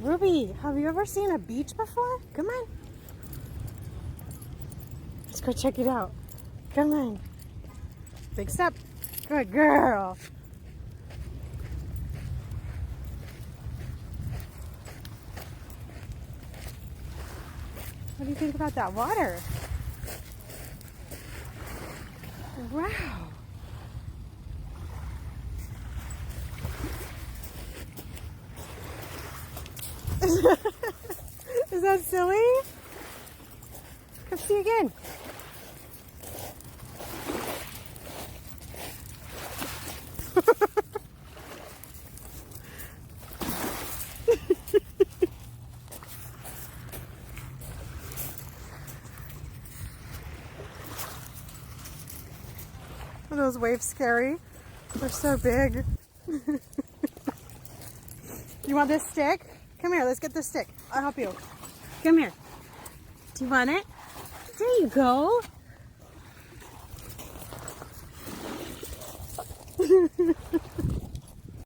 Ruby, have you ever seen a beach before? Come on. Let's go check it out. Come on. Big step. Good girl. What do you think about that water? Wow. Is that silly? Come see again. Are those waves scary? They're so big. You want this stick? Come here, let's get this stick. I'll help you. Come here. Do you want it? There you go.